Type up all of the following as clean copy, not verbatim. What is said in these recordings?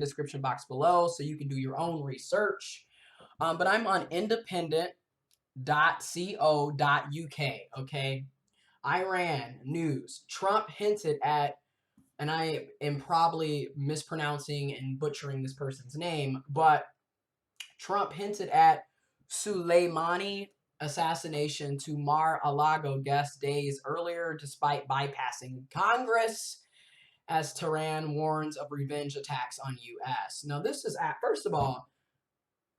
description box below so you can do your own research. But I'm on independent.co.uk, okay? Iran news. Trump hinted at, and I am probably mispronouncing and butchering this person's name, but Trump hinted at Soleimani assassination to Mar-a-Lago guests days earlier despite bypassing Congress, as Tehran warns of revenge attacks on U.S. Now, this is at, first of all,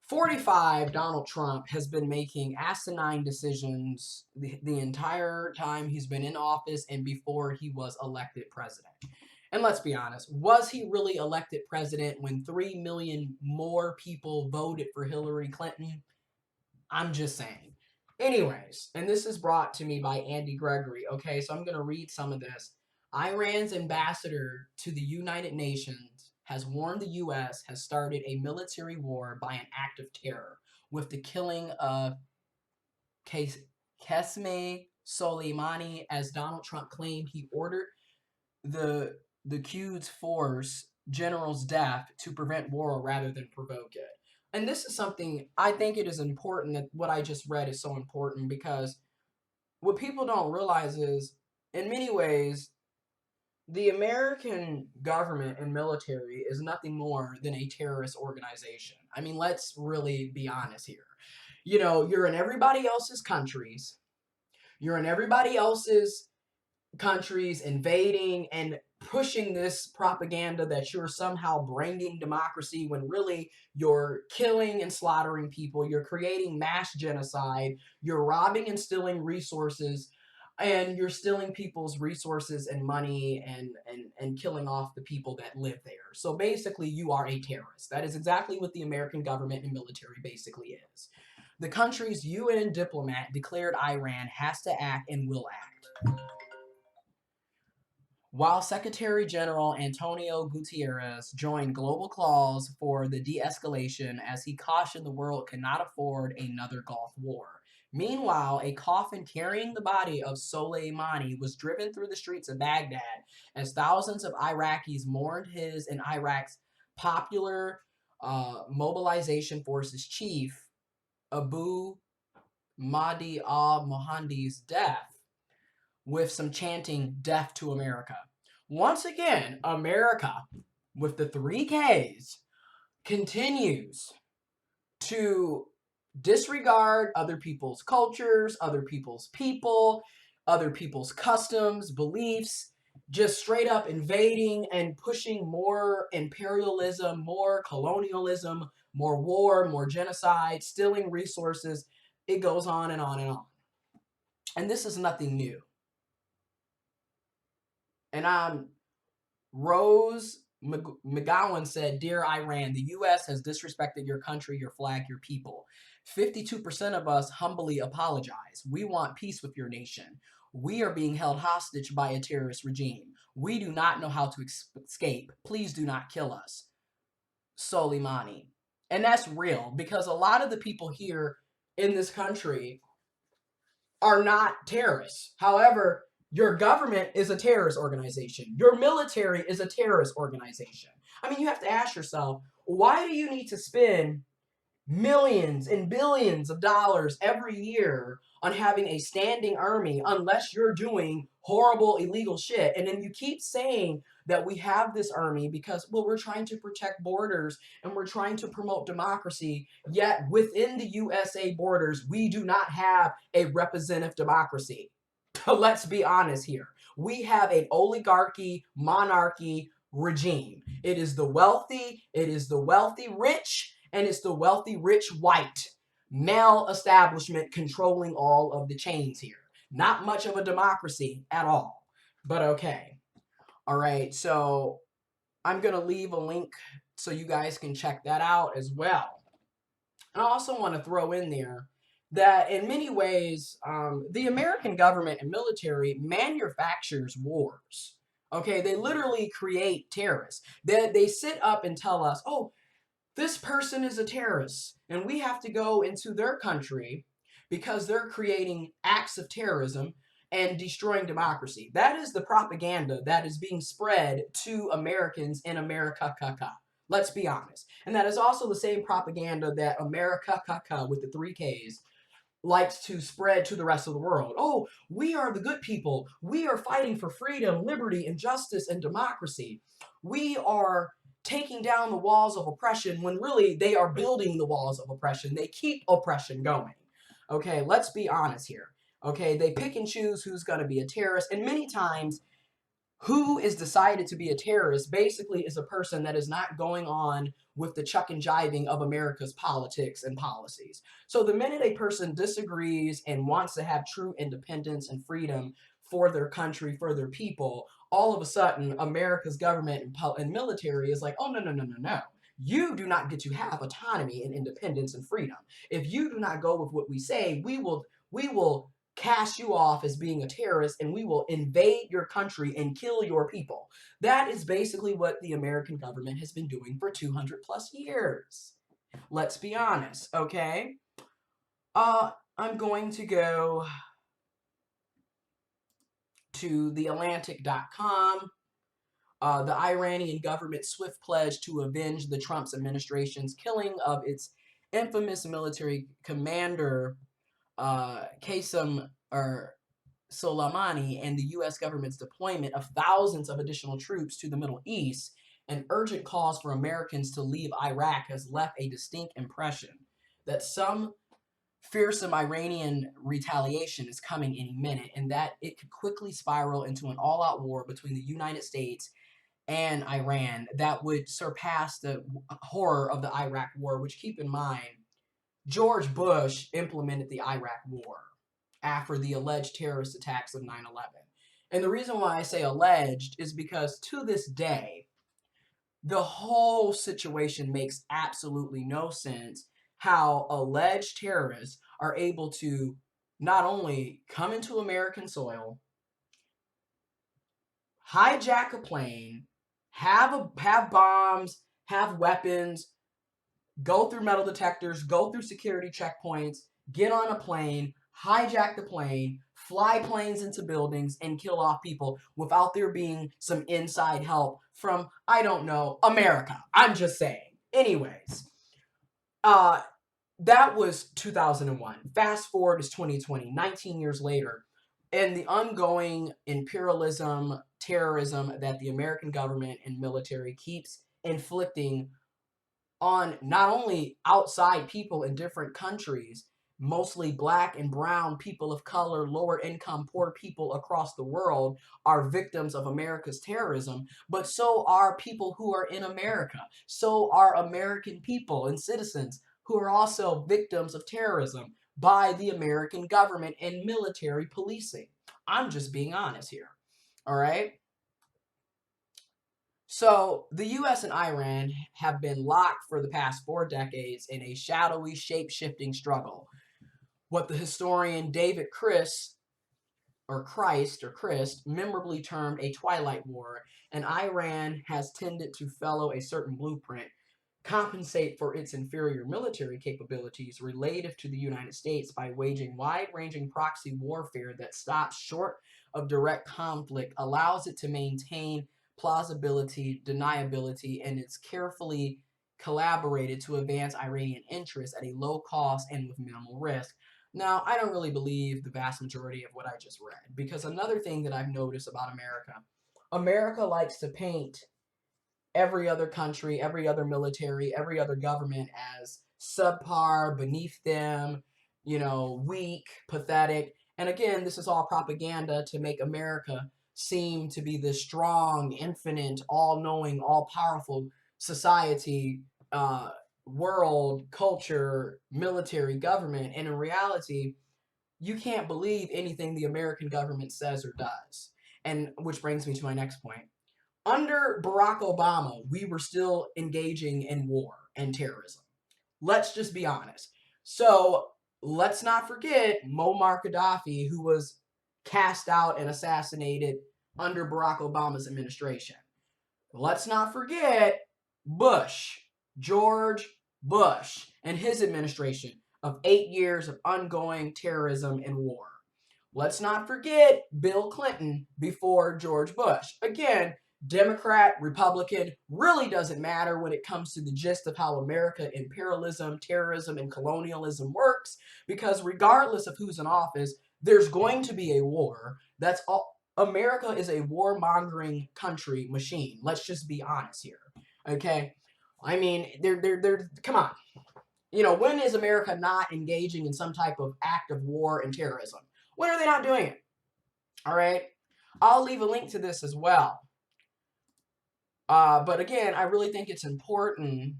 45, Donald Trump has been making asinine decisions the entire time he's been in office and before he was elected president. And let's be honest, was he really elected president when 3 million more people voted for Hillary Clinton? I'm just saying. Anyways, and this is brought to me by Andy Gregory. Okay, so I'm going to read some of this. Iran's ambassador to the United Nations has warned the U.S. has started a military war by an act of terror with the killing of Qasem Soleimani, as Donald Trump claimed he ordered the Quds Force general's death to prevent war rather than provoke it. And this is something I think it is important that what I just read is so important, because what people don't realize is, in many ways, the American government and military is nothing more than a terrorist organization. I mean, let's really be honest here. You know, you're in everybody else's countries. You're in everybody else's countries invading and pushing this propaganda that you're somehow bringing democracy, when really you're killing and slaughtering people, you're creating mass genocide, you're robbing and stealing resources, and you're stealing people's resources and money, and killing off the people that live there. So basically, you are a terrorist. That is exactly what the American government and military basically is. The country's UN diplomat declared Iran has to act and will act. While Secretary General Antonio Guterres joined global calls for the de-escalation, as he cautioned the world cannot afford another Gulf War. Meanwhile, a coffin carrying the body of Soleimani was driven through the streets of Baghdad as thousands of Iraqis mourned his and Iraq's popular mobilization forces chief, Abu Mahdi al-Mohandi's death, with some chanting, "Death to America." Once again, America, with the 3Ks, continues to disregard other people's cultures, other people's people, other people's customs, beliefs, just straight up invading and pushing more imperialism, more colonialism, more war, more genocide, stealing resources. It goes on and on and on. And this is nothing new. And Rose McGowan said, "Dear Iran, the U.S. has disrespected your country, your flag, your people. 52% of us humbly apologize. We want peace with your nation. We are being held hostage by a terrorist regime. We do not know how to escape. Please do not kill us. Soleimani." And that's real, because a lot of the people here in this country are not terrorists. However, your government is a terrorist organization. Your military is a terrorist organization. I mean, you have to ask yourself, why do you need to spend millions and billions of dollars every year on having a standing army unless you're doing horrible illegal shit? And then you keep saying that we have this army because, well, we're trying to protect borders and we're trying to promote democracy, yet within the USA borders, we do not have a representative democracy. Let's be honest here. We have an oligarchy, monarchy regime. It is the wealthy rich, and it's the wealthy rich white male establishment controlling all of the chains here. Not much of a democracy at all. But okay. All right, so I'm going to leave a link so you guys can check that out as well. And I also want to throw in there that in many ways, the American government and military manufactures wars. Okay, they literally create terrorists. They sit up and tell us, oh, this person is a terrorist, and we have to go into their country because they're creating acts of terrorism and destroying democracy. That is the propaganda that is being spread to Americans in America. Let's be honest. And that is also the same propaganda that Amerikkkan with the 3 Ks likes to spread to the rest of the world. Oh, we are the good people. We are fighting for freedom, liberty, and justice and democracy. We are taking down the walls of oppression when really they are building the walls of oppression. They keep oppression going. Okay, let's be honest here. Okay, they pick and choose who's going to be a terrorist, and many times who is decided to be a terrorist basically is a person that is not going on with the chuck and jiving of America's politics and policies. So the minute a person disagrees and wants to have true independence and freedom for their country, for their people, all of a sudden America's government and military is like, oh, no, no, no, no, no. You do not get to have autonomy and independence and freedom. If you do not go with what we say, we will cast you off as being a terrorist and we will invade your country and kill your people. That is basically what the American government has been doing for 200 plus years. Let's be honest, okay? I'm going to go to theatlantic.com. The Iranian government swift pledge to avenge the Trump administration's killing of its infamous military commander Qasem Soleimani and the U.S. government's deployment of thousands of additional troops to the Middle East, an urgent calls for Americans to leave Iraq has left a distinct impression that some fearsome Iranian retaliation is coming any minute, and that it could quickly spiral into an all-out war between the United States and Iran that would surpass the horror of the Iraq War, which, keep in mind, George Bush implemented the Iraq War after the alleged terrorist attacks of 9/11. And the reason why I say alleged is because to this day, the whole situation makes absolutely no sense how alleged terrorists are able to not only come into American soil, hijack a plane, have bombs, have weapons, go through metal detectors, go through security checkpoints, get on a plane, hijack the plane, fly planes into buildings, and kill off people without there being some inside help from, I don't know, America. I'm just saying. Anyways, that was 2001. Fast forward is 2020, 19 years later, and the ongoing imperialism, terrorism that the American government and military keeps inflicting on not only outside people in different countries, mostly black and brown people of color, lower income, poor people across the world are victims of America's terrorism, but so are people who are in America. So are American people and citizens who are also victims of terrorism by the American government and military policing. I'm just being honest here. All right? So the US and Iran have been locked for the past 4 decades in a shadowy, shape-shifting struggle. What the historian David Christ memorably termed a twilight war, and Iran has tended to follow a certain blueprint, compensate for its inferior military capabilities relative to the United States by waging wide-ranging proxy warfare that stops short of direct conflict, allows it to maintain plausibility, deniability, and it's carefully collaborated to advance Iranian interests at a low cost and with minimal risk. Now, I don't really believe the vast majority of what I just read, because another thing that I've noticed about America likes to paint every other country, every other military, every other government as subpar, beneath them, weak, pathetic. And again, this is all propaganda to make America seem to be this strong, infinite, all-knowing, all-powerful society, world, culture, military, government. And in reality, you can't believe anything the American government says or does. And which brings me to my next point. Under Barack Obama, we were still engaging in war and terrorism. Let's just be honest. So let's not forget Muammar Gaddafi, who was cast out and assassinated under Barack Obama's administration. Let's not forget George Bush, and his administration of 8 years of ongoing terrorism and war. Let's not forget Bill Clinton before George Bush. Again, Democrat, Republican, really doesn't matter when it comes to the gist of how American imperialism, terrorism, and colonialism works, because regardless of who's in office, there's going to be a war. That's all. America is a warmongering country machine. Let's just be honest here. Okay? I mean, come on. You know, when is America not engaging in some type of act of war and terrorism? When are they not doing it? All right? I'll leave a link to this as well. But again, I really think it's important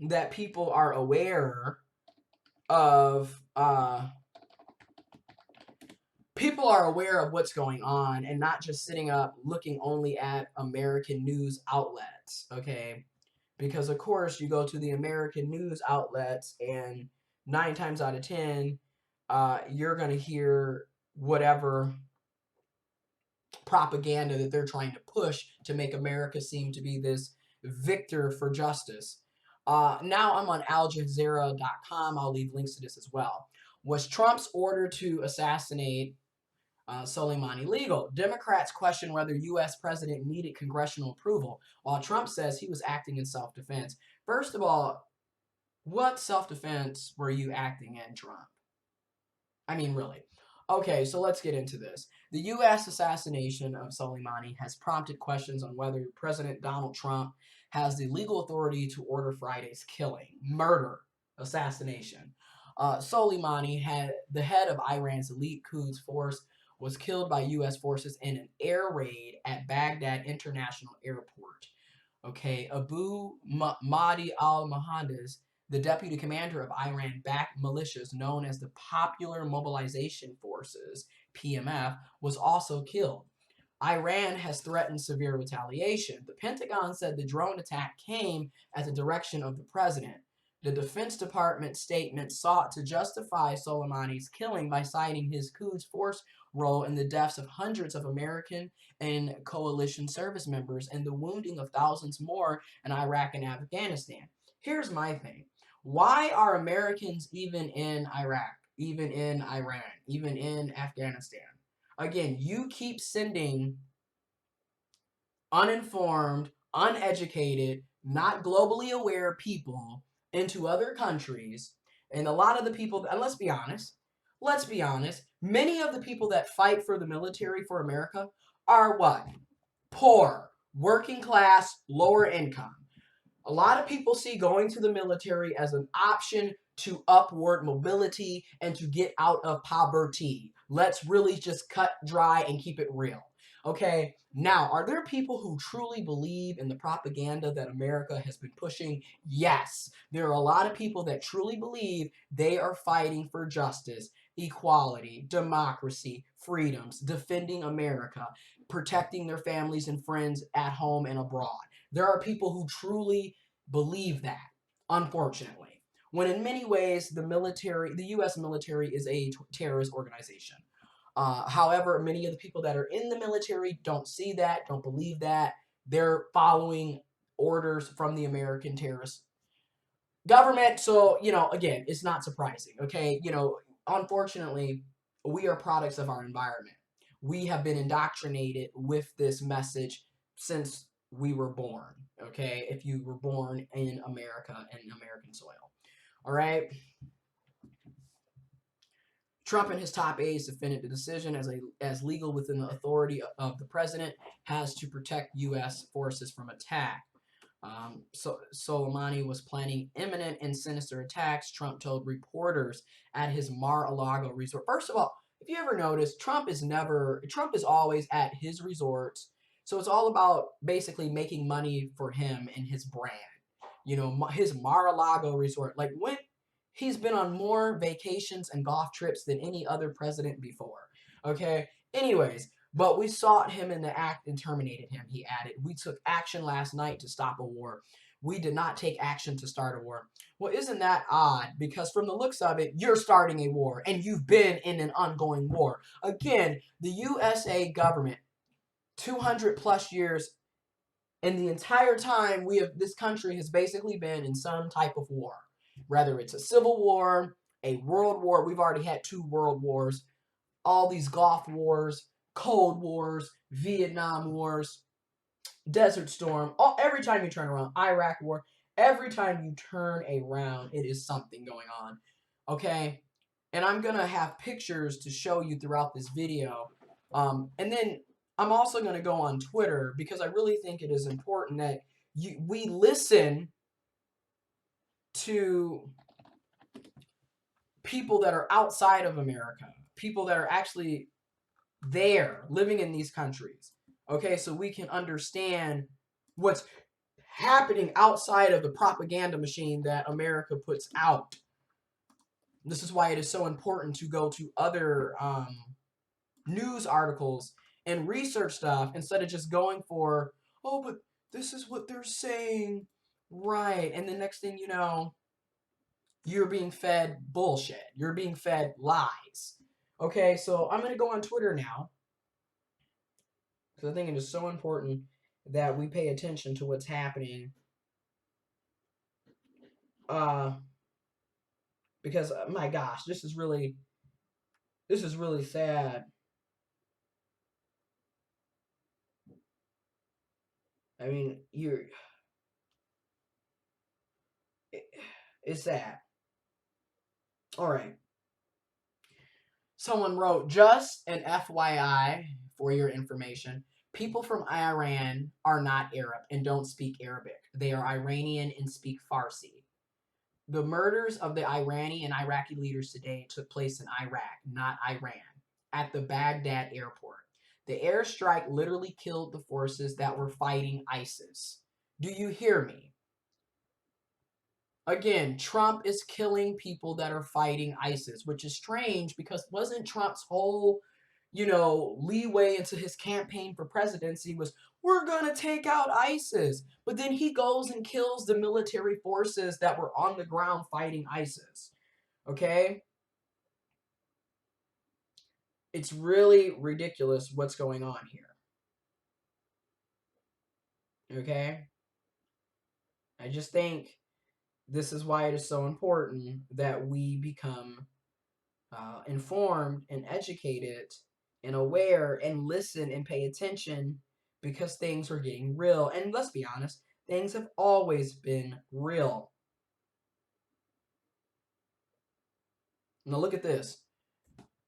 that people are aware of what's going on and not just sitting up looking only at American news outlets, okay? Because of course you go to the American news outlets and 9 times out of 10 you're going to hear whatever propaganda that they're trying to push to make America seem to be this victor for justice. Now I'm on AlJazeera.com. I'll leave links to this as well. Was Trump's order to assassinate Soleimani legal? Democrats question whether U.S. president needed congressional approval, while Trump says he was acting in self-defense. First of all, what self-defense were you acting in, Trump? I mean, really. Okay, so let's get into this. The U.S. assassination of Soleimani has prompted questions on whether President Donald Trump has the legal authority to order Friday's killing, murder, assassination. Soleimani, the head of Iran's elite Quds force, was killed by U.S. forces in an air raid at Baghdad International Airport. Okay, Abu Mahdi al-Mohandes, the deputy commander of Iran-backed militias known as the Popular Mobilization Forces, PMF, was also killed. Iran has threatened severe retaliation. The Pentagon said the drone attack came at the direction of the president. The Defense Department statement sought to justify Soleimani's killing by citing his Quds Force role in the deaths of hundreds of American and coalition service members and the wounding of thousands more in Iraq and Afghanistan. Here's my thing. Why are Americans even in Iraq, even in Iran, even in Afghanistan? Again, you keep sending uninformed, uneducated, not globally aware people into other countries. And a lot of the people, and let's be honest, many of the people that fight for the military for America are what? Poor, working class, lower income. A lot of people see going to the military as an option to upward mobility and to get out of poverty. Let's really just cut dry and keep it real. Okay, now, are there people who truly believe in the propaganda that America has been pushing? Yes, there are a lot of people that truly believe they are fighting for justice, equality, democracy, freedoms, defending America, protecting their families and friends at home and abroad. There are people who truly believe that, unfortunately. When in many ways, the U.S. military is a terrorist organization. However, many of the people that are in the military don't see that, don't believe that. They're following orders from the American terrorist government. So, again, it's not surprising, okay? Unfortunately, we are products of our environment. We have been indoctrinated with this message since we were born, okay? If you were born in America and American soil, all right? Trump and his top aides defended the decision as legal within the authority of the president has to protect U.S. forces from attack. So Soleimani was planning imminent and sinister attacks, Trump told reporters at his Mar-a-Lago resort. First of all, if you ever notice, Trump is always at his resorts. So it's all about basically making money for him and his brand. His Mar-a-Lago resort. Like, when he's been on more vacations and golf trips than any other president before. Okay? Anyways, but we sought him in the act and terminated him, he added. We took action last night to stop a war. We did not take action to start a war. Well, isn't that odd? Because from the looks of it, you're starting a war, and you've been in an ongoing war. Again, the USA government, 200 plus years, and the entire time this country has basically been in some type of war. Whether it's a civil war, a world war, we've already had 2 world wars, all these Gulf wars, Cold Wars, Vietnam Wars. Desert Storm, every time you turn around, Iraq War, every time you turn around, it is something going on. Okay? And I'm going to have pictures to show you throughout this video. And then I'm also going to go on Twitter because I really think it is important that we listen to people that are outside of America, people that are actually there, living in these countries. Okay, so we can understand what's happening outside of the propaganda machine that America puts out. This is why it is so important to go to other news articles and research stuff instead of just going for, oh, but this is what they're saying, right? And the next thing you know, you're being fed bullshit. You're being fed lies. Okay, so I'm going to go on Twitter now because I think it is so important that we pay attention to what's happening. Because my gosh, this is really sad. I mean, it's sad. All right. Someone wrote, just an FYI for your information, people from Iran are not Arab and don't speak Arabic. They are Iranian and speak Farsi. The murders of the Iranian and Iraqi leaders today took place in Iraq, not Iran, at the Baghdad airport. The airstrike literally killed the forces that were fighting ISIS. Do you hear me? Again, Trump is killing people that are fighting ISIS, which is strange because wasn't Trump's whole, leeway into his campaign for presidency was, we're going to take out ISIS. But then he goes and kills the military forces that were on the ground fighting ISIS. Okay? It's really ridiculous what's going on here. Okay? I just think this is why it is so important that we become informed and educated and aware and listen and pay attention because things are getting real. And let's be honest, things have always been real. Now look at this.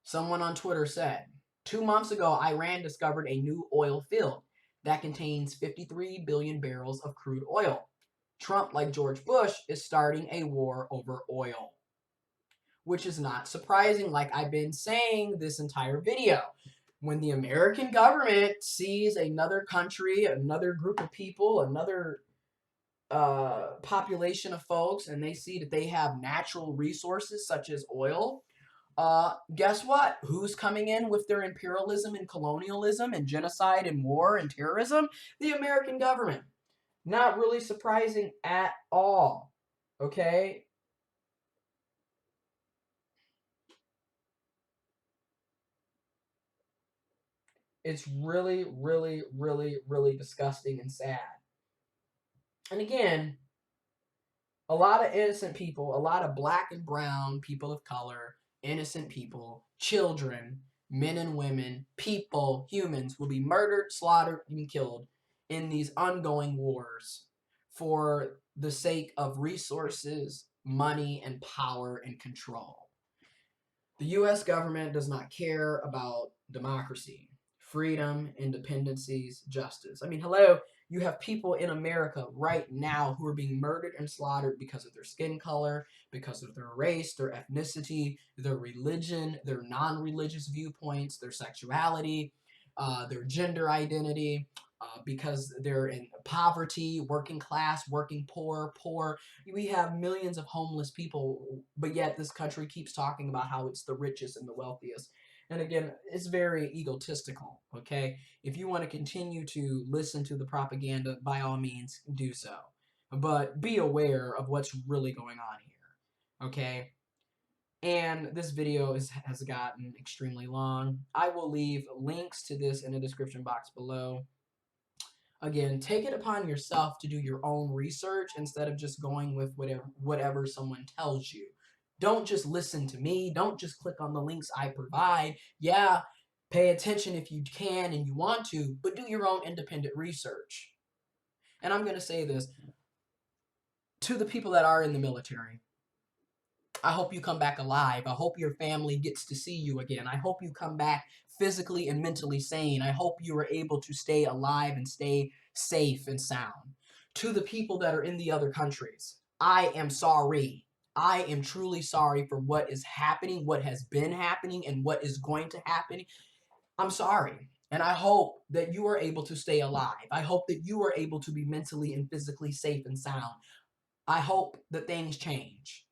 Someone on Twitter said, 2 months ago, Iran discovered a new oil field that contains 53 billion barrels of crude oil. Trump, like George Bush, is starting a war over oil, which is not surprising, like I've been saying this entire video. When the American government sees another country, another group of people, another population of folks, and they see that they have natural resources such as oil, guess what? Who's coming in with their imperialism and colonialism and genocide and war and terrorism? The American government. Not really surprising at all. Okay? It's really, really, really, really disgusting and sad. And again, a lot of innocent people, a lot of black and brown people of color, innocent people, children, men and women, people, humans will be murdered, slaughtered, and killed in these ongoing wars for the sake of resources, money, and power and control. The U.S. government does not care about democracy, freedom, independencies, justice. I mean, hello, you have people in America right now who are being murdered and slaughtered because of their skin color, because of their race, their ethnicity, their religion, their non-religious viewpoints, their sexuality, their gender identity, because they're in poverty, working class, working poor. We have millions of homeless people, but yet this country keeps talking about how it's the richest and the wealthiest. And again, it's very egotistical, okay? If you want to continue to listen to the propaganda, by all means, do so. But be aware of what's really going on here, okay? And this video has gotten extremely long. I will leave links to this in the description box below. Again, take it upon yourself to do your own research instead of just going with whatever someone tells you. Don't just listen to me. Don't just click on the links I provide. Yeah, pay attention if you can and you want to, but do your own independent research. And I'm going to say this to the people that are in the military. I hope you come back alive. I hope your family gets to see you again. I hope you come back physically and mentally sane. I hope you are able to stay alive and stay safe and sound. To the people that are in the other countries, I am sorry. I am truly sorry for what is happening, what has been happening, and what is going to happen. I'm sorry. And I hope that you are able to stay alive. I hope that you are able to be mentally and physically safe and sound. I hope that things change.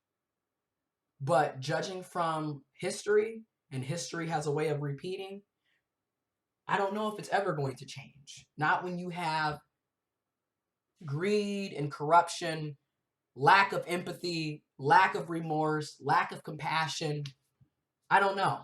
But judging from history, and history has a way of repeating, I don't know if it's ever going to change. Not when you have greed and corruption, lack of empathy, lack of remorse, lack of compassion. I don't know.